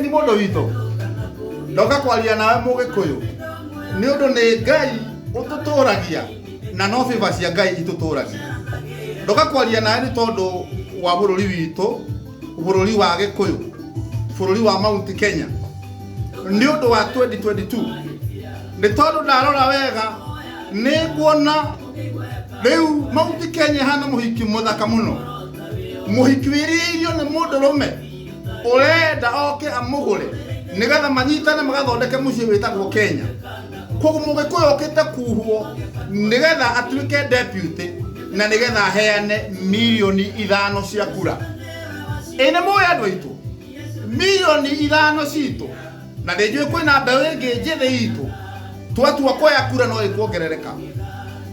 Ni mondo wito ndoka kwaria nawe Mugikuyu ni undu ni Ngai ututoragia na no favor cia Ngai itutoragia. Ndoka kwaria nawe ni tondu wa bururi witu, bururi wa Gikuyu, bururi wa Mount Kenya ni undu wa 2022. Ni tondu ndarora wega ni kuona riu Mount Kenya hana muhiki muthaka muno. Muhiki wiriirio ni mundu rume urenda oke amugure nigetha manyitane magathondeke mucii witagwo Kenya. Koguo Mugikuyu okite kuhwo nigetha atuike deputy na nigetha heane milioni 5 cia kura. Ene moya andu aitu milioni 5 citu na ndenjwe kwina mbeũ ingi njithe itu twatua koya kura no ikuongerereka.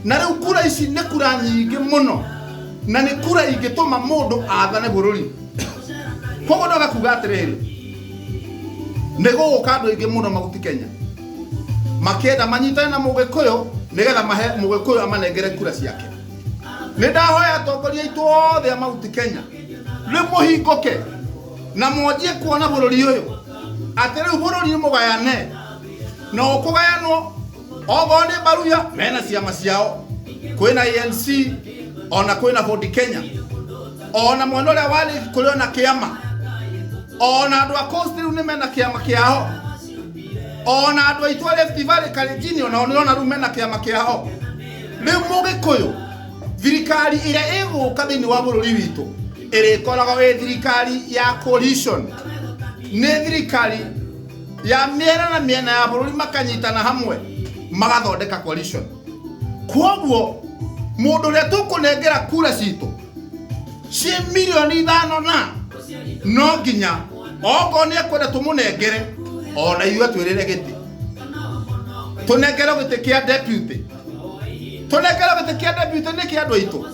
Na riu kura ici ni kura nyingi muno na ni kura ingituma mundu athane bururi. Koguo ndoka kuga atiriri niguguka andu aingi muno Mount Kenya makienda manyitane na Mugikuyu nigetha mahe Mugikuyu amanengere kura ciake. Ni ndahoya atongoria itu othe a Mount Kenya riu muhinguke na mwanjie kuona bururi uyu ati riu bururi ni mugayane na ukugayanwo ogo ni baruya mena ciama ciao. Kwina ANC ona kwina Ford Kenya ona mwana uria wali kurio na kiama ona andu a Coast riu ni mena kiama kiao ona andu aitu a Rift Valley Kalenjin ona riu mena kiama kiao. Riu Mugikuyu thirikari ira iguka thiini wa bururi witu irikoraga wi thirikari ya coalition, ni thirikari ya miena na miena ya bururi makanyitana hamwe magathondeka coalition. Koguo mundu uria tukunengera kura citu ci milioni 5 na no nginya ogo ni ekwenda tumunengere ona iwe twirire giti tunengere giti kia deputy ni kia andu aitu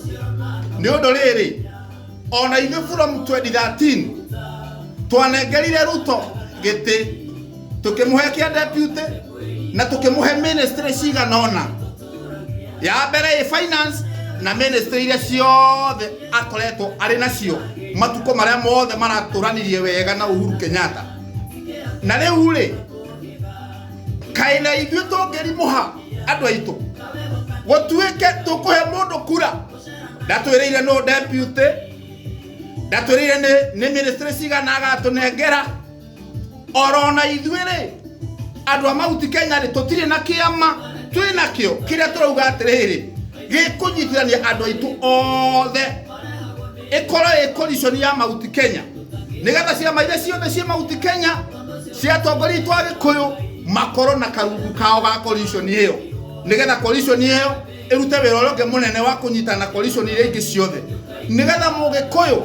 ni undu riri ona ithu from 2013 twanengerire Ruto giti tukimuhe kia deputy na tukimuhe ministry ciganona ya mbere finance na ministry iria ciothe akoretwo ari nacio matuko maria mothe maraturanirie wega na Uhuru Kenyatta. Na riu ri kaina ithu tungerimuha andu aitu gutuike tukuhe mundu kura ndatwirire no deputy ndatwirire ni ministry cigana agatunengera orona ithuire andu a Mount Kenya ri tutire na kiama twina kio kiria turauga atiriri gikunyitithania andu aitu othe ikoro coalition ya Mount Kenya nigetha ciama iria ciothe cia Mount Kenya cia atongoria itu a Gikuyu makoro na karungu kao ga coalition iyo nigetha coalition iyo irute wira uria munene wa kunyitana coalition iria ingi ciothe nigetha Mugikuyu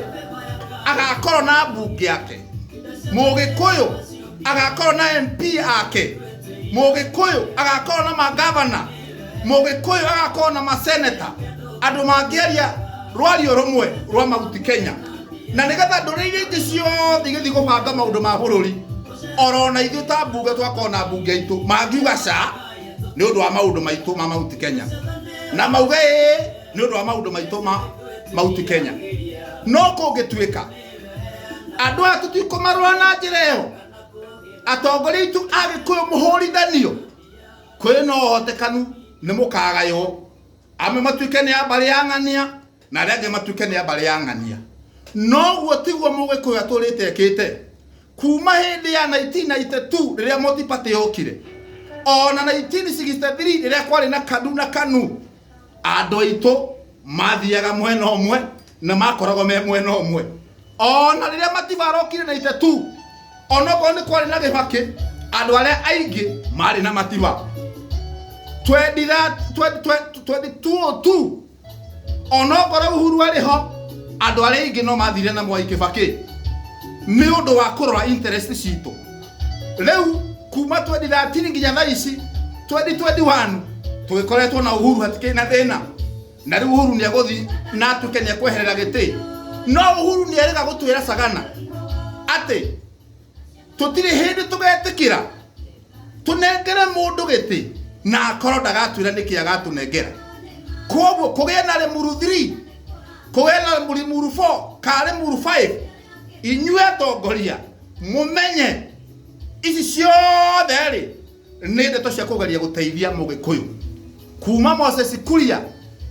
agakorwo na bunge yake, Mugikuyu agakorwo na MP ake, Mugikuyu agakorwo na magavana, Mugikuyu agakorwo na maseneta andu mangiaria rwario rumwe rwa Mount Kenya. Na nigetha ndurire ingi ciothe igithi gubanga maundu ma bururi orona ithu ta bunge twakona bunge itu mangiuga ca ni undu wa maundu maitu ma Mount Kenya na mauge ni undu wa maundu maitu ma Mount Kenya. No kungituika andu atu tikumarwa na njira iyo atongoria itu a Gikuyu muhurithanio kwina uhotekanu ni mukagayo ame matuike ni abari ya ng'ania na rege matuike ni abari ya ng'ania. No guo tiguo Mugikuyu aturite ekite kuma hindi ya 1992 riria Multi Party yokire ona 1963 riria kwari na Kadu na Kanu andu aitu mathiaga mwena omwe na makoragwo me mwena omwe. Ona riria matibarokire 92 ona ko ni kwari na Gibaki andu aria aingi mari na matiba 2202 ona kora Uhuru ariho andu aria aingi no mathire na Mwai Kibaki ni undu wa kurora interest citu leu kuma 2013 nginya thaa ici 2021 tugikoretwo na Uhuru hatikina thina na riu Uhuru ni aguthi na tukenia kweherera giti no Uhuru ni erega gutwira Sagana ati tutiri hindi tugetikira tunengere mundu giti na akoro ndagatwira niki agatunengera koguo kugia na Limuru 3 kugia na Limuru 4 kale Limuru 5 inyue atongoria mumenye ici ciothe ri ni ndeto cia kugeria guteithia Mugikuyu kuma Moses Kuria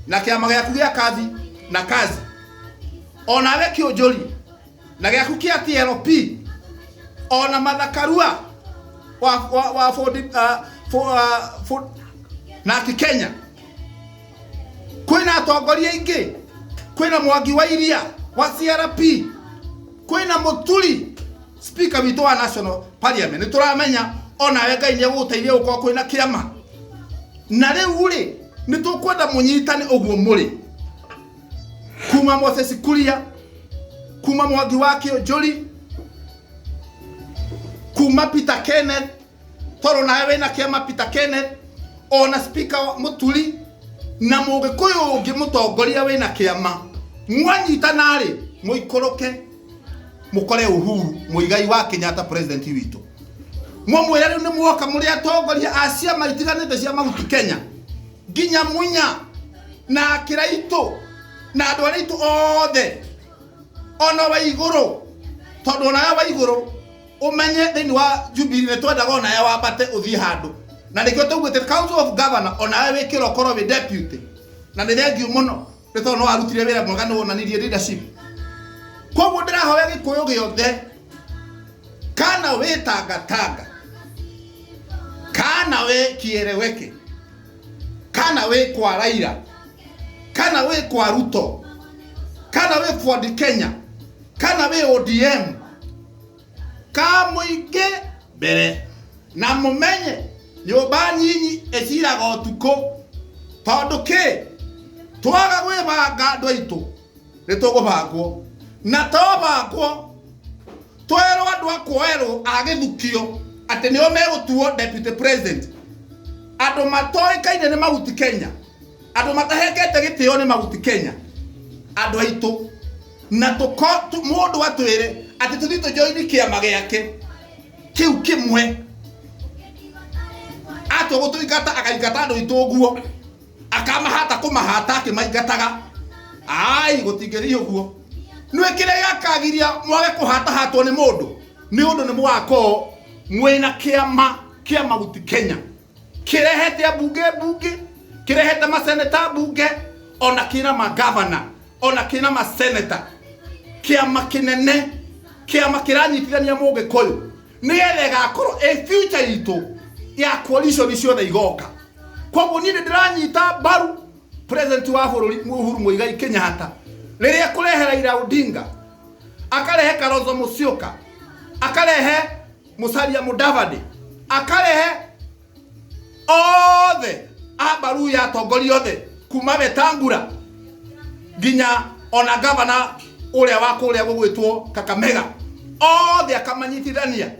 na kiama giaku gia kazi na kazi ona we Kionjori na giaku kia TLP ona Mathakarua wa na Kenya kwina atongoria ingi kwina Mwangi wa Iria wa CRP kwina Muturi speaker witu wa National Parliament nituramenya ona we Ngai ni guteithia uko kwina kiama na riu ri nitukwenda munyitane uguo muri kuma Moses Kuria kuma Mwangi wa Kionjori kuma Peter Kenneth toro nawe na kiama Peter Kenneth ona speaker Muturi na Mugikuyu ungi mutongoria we na kiama mwanyitana ri muikoroke mukore Uhuru Muigai wa Kenyatta president witu mwamwira riu ni muoka muri atongoria acia maitiganite cia maguti Kenya ginya munya na Kiraitu na andu aritu othe ona wa iguru tondu na wa iguru umenye thini wa Jubilee ne twenda gona ya wambate uthi handu na nikyo tugwite Council of Governor ona we kirokoro we deputy na ni thengiu muno nito no arutire wira mwega no onanirie leadership koguo ndirahoya Gikuyu giothe kana we Tangatanga kana we Kiereweke kana we kwa Raila kana we kwa Ruto kana we Ford Kenya kana we ODM kamuige bere na mumenye nyumba nyinyi eciraga utuko tondu ki twaga gwibanga andu aitu nitugubangwo na tobangwo twerwo andu akwerwo agithukio ati nio megutuo deputy president andu matoikaine ni maguti Kenya andu matahekete gitio ni maguti Kenya andu aitu na tuko mundu atwire ati tuthito join kiama giake kiu kimwe ato gutuigata akaigata andu ituguo akamahata kumahata akimaigataga ai gutingeri uguo nwe kire yakagiria mwage kuhata hatwo ni mundu ni undu ni mwako mwina kiama maguti Kenya kirehete abunge kirehete maseneta bunge ona kina magavana ona kina maseneta kiama kinene kiama kiranyitithania Mugikuyu ni elega korwo future itu ya coalition ciothe igoka koguo ni ndiranyita baru president wa bururi Uhuru Muigai Kenyatta riria kurehe Raila Odinga akarehe Kalonzo Musyoka akarehe Musalia Mudavadi akarehe othe abaru ya atongoria othe kuma Wetangula ginya ona governor uria wa kuria gugwitwo Kakamega othe akamanyitithania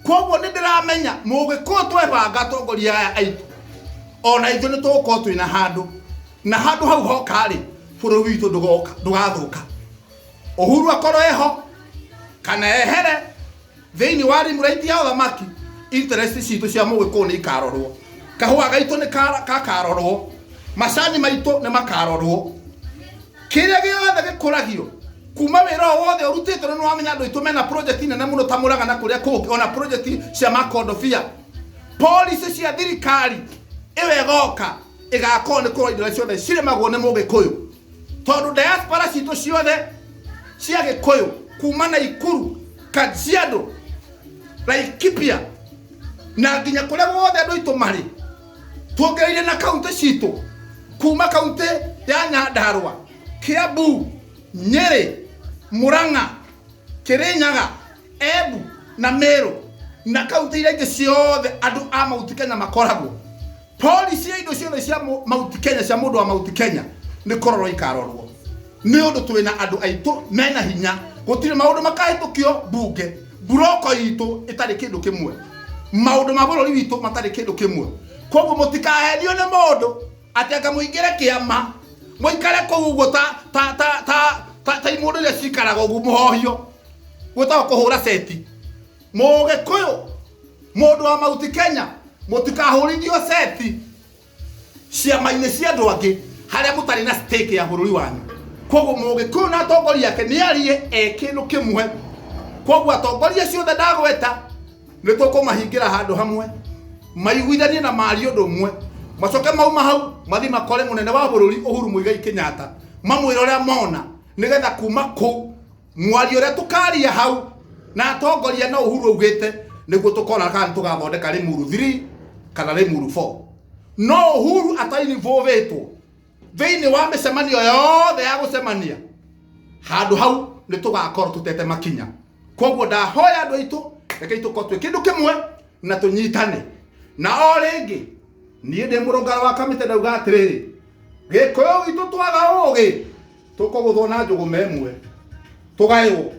koguo ni ndiramenya Mugikuyu twebanga atongoria aya aitu ona ithu ni tugukorwo twina handu na handu hau hokari bururi witu ndugathuka Uhuru akorwo eho kana ehere thini wari muraiti ya thamaki interest citu cia Mugikuyu ni ikarorwo kahua gaitu ni kakarorwo macani maitu ni makarorwo kiria giothe gikuragio kuma wira wothe urutite no wamenya andu itu mena project nene muno tamuraga na kuria kuki ona project cia makondofia policy cia thirikari iwe goka igakone ko indo ciothe cire magone Mugikuyu tondu diaspora citu ciothe cia Gikuyu kuma na Ikuru Kajiado Laikipia na ginya kuria wothe andu itu mari tuongereire na county citu kuma county ya Nyandarua Kiambu Nyeri Murang'a Kirinyaga Embu na Meru na county ile ciothe andu a Mount Kenya makoragwo policy indo ciothe cia Mount Kenya cia mundu wa Mount Kenya ni kororo ikarorwo ni undu twina andu aitu mena hinya gutire maundu makahitukio bunge buroko itu itari kindu kimwe maundu ma bururi witu matari kindu kimwe koguo mutikahenio ne mundu atanga muingire kiama muikare kuguo ta imundu ile cikaraga ugu muhohio gwita kuhura seti Mugikuyu mundu wa Mount Kenya mutikahurithio seti ciama-ini cia andu angi haria mutari na stake ya bururi wanyu koguo Mugikuyu na atongoria yake ni arie kindu kimwe koguo atongoria ciothe ndagweta ni tukumahingira handu hamwe maiguithanie na mari undu umwe macoke mauma hau mathi makore munene wa bururi Uhuru Muigai Kenyatta mamwira uria mona nigetha kuma ku mwari uria tukaria hau na atongoria na Uhuru ugite niguo tukona kana tugathondeka Limuru 3 kana Limuru 4 no Uhuru ataini vovetwo thiini wa micemanio yothe ya gucemania handu hau ni tugakorwo tutete makinya koguo ndahoya andu aitu reke itukorwo twi kindu kimwe na tunyitane na o ringi nie ndi murungano wa kamite ndauga atiriri Gikuyu gitu twaga ugi tukuguthwo na njugu memwe tugayo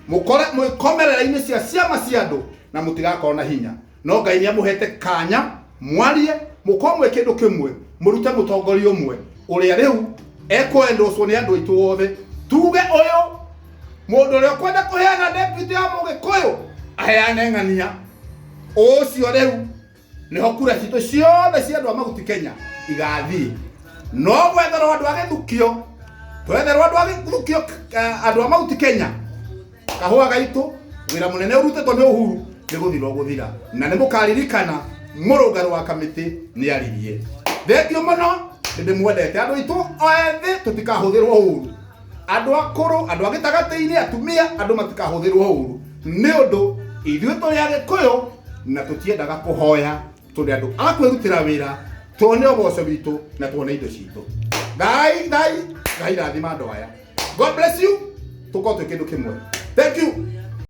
mukore mukomerera-ini cia ciama cia andu na mutigakorwo na hinya no Ngai ni amuhete kanya mwarie mukomwe kindu kimwe murute mutongoria umwe uria riu ekwendwo ni andu aitu othe tuge uyu mundu uria kwenda kuheana deputy ya Mugikuyu aheane ng'ania ucio riu niho kura citu ciothe cia andu a Mount Kenya igathii no gwetherwo andu agithukio twetherwo andu agithukio andu a Mount Kenya kahua gaitu wira munene urutetwo ni Uhuru ni guthirwo guthira na ni mukaririkana murungano wa kamiti ni aririe thengio muno ndi mwendete andu aitu oethi tutikahuthirwo Uhuru andu akuru andu agitagati-ini atumia andu matikahuthirwo Uhuru ni undu ithuĩ tũrĩ Agĩkũyũ na tũtiendaga kũhoya tũrĩ andũ a kwĩrutĩra wĩra tuone ũboco witũ na tuone indo citũ Ngai rathima andũ aya God bless you tukorwo twĩ kĩndũ kĩmwe thank you